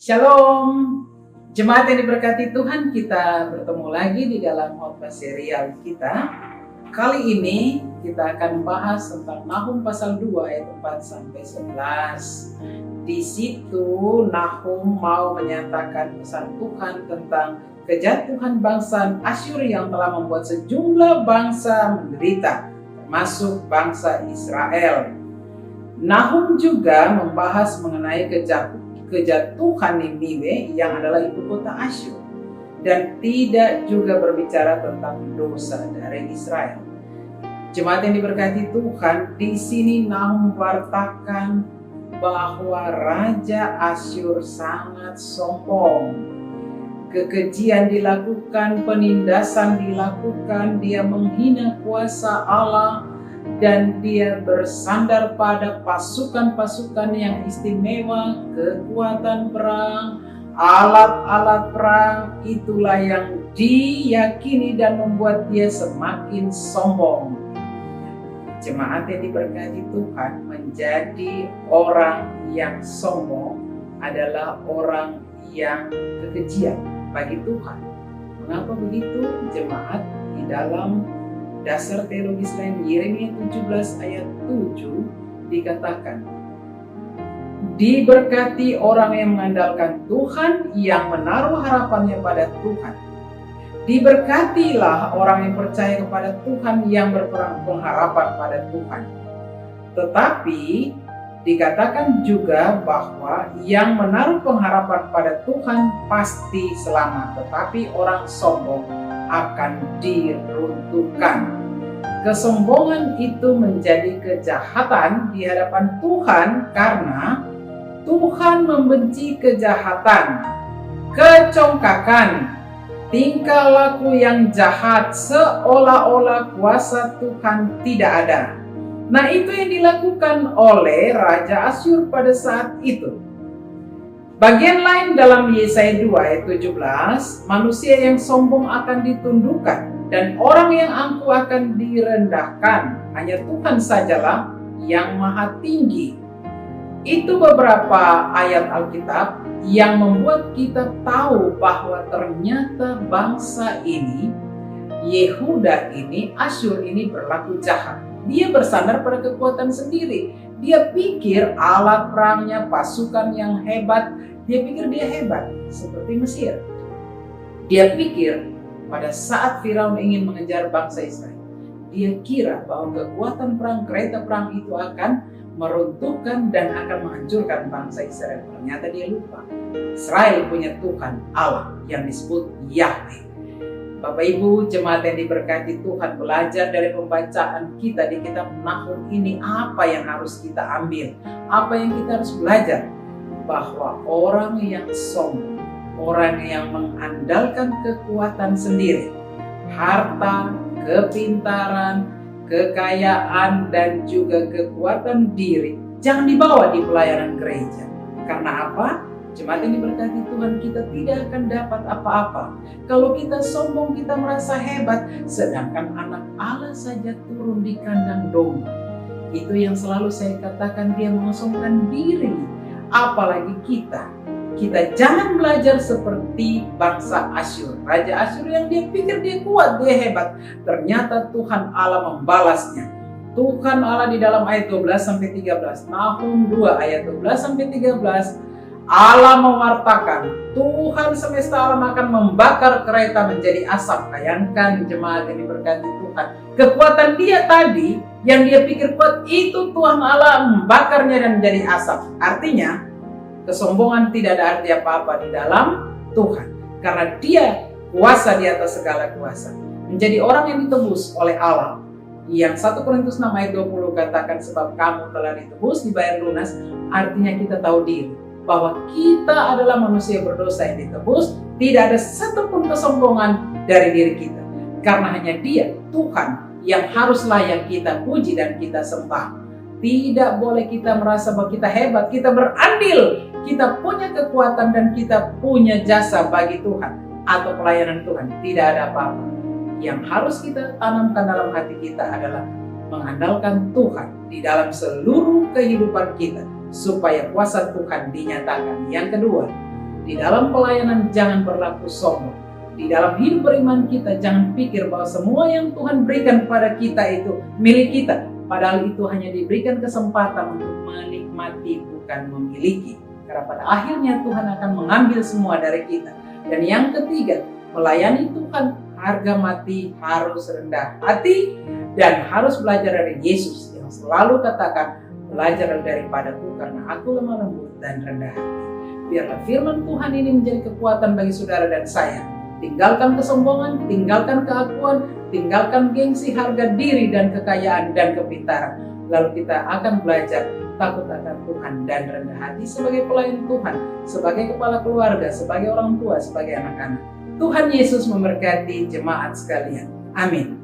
Shalom, jemaat yang diberkati Tuhan, kita bertemu lagi di dalam khotbah serial kita. Kali ini kita akan bahas tentang Nahum pasal 2 ayat 4 sampai 11. Di situ Nahum mau menyatakan pesan Tuhan tentang kejatuhan bangsa Asyur yang telah membuat sejumlah bangsa menderita, termasuk bangsa Israel. Nahum juga membahas mengenai kejatuhan Niniwe yang adalah ibu kota Asyur, dan tidak juga berbicara tentang dosa dari Israel. Jemaat yang diberkati Tuhan, di sini Nahum memwartakan bahwa Raja Asyur sangat sombong. Kekejian dilakukan, penindasan dilakukan, dia menghina kuasa Allah, dan dia bersandar pada pasukan-pasukan yang istimewa, kekuatan perang, alat-alat perang. Itulah yang diyakini dan membuat dia semakin sombong. Jemaat yang diberkati Tuhan, menjadi orang yang sombong adalah orang yang kekejian bagi Tuhan. Mengapa begitu, jemaat? Di dalam dasar teologis lain, Yeremia 17 ayat 7 dikatakan, diberkati orang yang mengandalkan Tuhan, yang menaruh harapannya pada Tuhan. Diberkatilah orang yang percaya kepada Tuhan, yang berpengharapan pada Tuhan. Tetapi dikatakan juga bahwa yang menaruh pengharapan pada Tuhan pasti selamat, tetapi orang sombong akan diruntuhkan. Kesombongan itu menjadi kejahatan di hadapan Tuhan karena Tuhan membenci kejahatan, kecongkakan, tingkah laku yang jahat, seolah-olah kuasa Tuhan tidak ada. Nah, itu yang dilakukan oleh Raja Asyur pada saat itu. Bagian lain dalam Yesaya 2 ayat 17, manusia yang sombong akan ditundukkan dan orang yang angkuh akan direndahkan. Hanya Tuhan sajalah yang maha tinggi. Itu beberapa ayat Alkitab yang membuat kita tahu bahwa ternyata bangsa ini, Yehuda ini, Asyur ini berlaku jahat. Dia bersandar pada kekuatan sendiri. Dia pikir alat perangnya, pasukan yang hebat, dia pikir dia hebat seperti Mesir. Dia pikir pada saat Firaun ingin mengejar bangsa Israel, dia kira bahwa kekuatan perang, kereta perang itu akan meruntuhkan dan akan menghancurkan bangsa Israel. Ternyata dia lupa, Israel punya Tuhan Allah yang disebut Yahweh. Bapak Ibu jemaat yang diberkati Tuhan, belajar dari pembacaan kita di kitab Nahum ini, apa yang harus kita ambil, apa yang kita harus belajar? Bahwa orang yang sombong, orang yang mengandalkan kekuatan sendiri, harta, kepintaran, kekayaan, dan juga kekuatan diri, jangan dibawa di pelayanan gereja. Karena apa? Jemaat yang diberkati Tuhan, kita tidak akan dapat apa-apa kalau kita sombong, kita merasa hebat, sedangkan anak Allah saja turun di kandang domba. Itu yang selalu saya katakan, dia mengosongkan diri. Apalagi kita jangan belajar seperti bangsa Asyur, Raja Asyur yang dia pikir dia kuat, dia hebat. Ternyata Tuhan Allah membalasnya. Tuhan Allah di dalam ayat 12-13, Nahum 2 ayat 12-13, Allah mewartakan, Tuhan semesta alam akan membakar kereta menjadi asap. Bayangkan jemaat yang diberkati Tuhan, kekuatan dia tadi yang dia pikir kuat, itu Tuhan Allah membakarnya dan menjadi asap. Artinya kesombongan tidak ada arti apa-apa di dalam Tuhan, karena dia kuasa di atas segala kuasa. Menjadi orang yang ditebus oleh Allah, yang 1 Korintus 6 ayat 20 katakan, sebab kamu telah ditebus, dibayar lunas. Artinya kita tahu diri bahwa kita adalah manusia berdosa yang ditebus. Tidak ada satupun kesombongan dari diri kita, karena hanya Dia, Tuhan, yang haruslah yang kita puji dan kita sembah. Tidak boleh kita merasa bahwa kita hebat, kita berandil, kita punya kekuatan dan kita punya jasa bagi Tuhan atau pelayanan Tuhan. Tidak ada apa-apa. Yang harus kita tanamkan dalam hati kita adalah mengandalkan Tuhan di dalam seluruh kehidupan kita, supaya kuasa Tuhan dinyatakan. Yang kedua, Di dalam pelayanan jangan berlaku sombong. Di dalam hidup beriman kita jangan pikir bahwa semua yang Tuhan berikan pada kita itu milik kita. Padahal itu hanya diberikan kesempatan untuk menikmati, bukan memiliki. Karena pada akhirnya Tuhan akan mengambil semua dari kita. Dan yang ketiga, melayani Tuhan, harga mati harus rendah hati dan harus belajar dari Yesus yang selalu katakan, belajar daripada-Ku karena Aku lemah lembut dan rendah hati. Biarlah firman Tuhan ini menjadi kekuatan bagi saudara dan saya. Tinggalkan kesombongan, tinggalkan keakuan, tinggalkan gengsi, harga diri dan kekayaan dan kepintaran. Lalu kita akan belajar takut akan Tuhan dan rendah hati sebagai pelayan Tuhan, sebagai kepala keluarga, sebagai orang tua, sebagai anak-anak. Tuhan Yesus memberkati jemaat sekalian. Amin.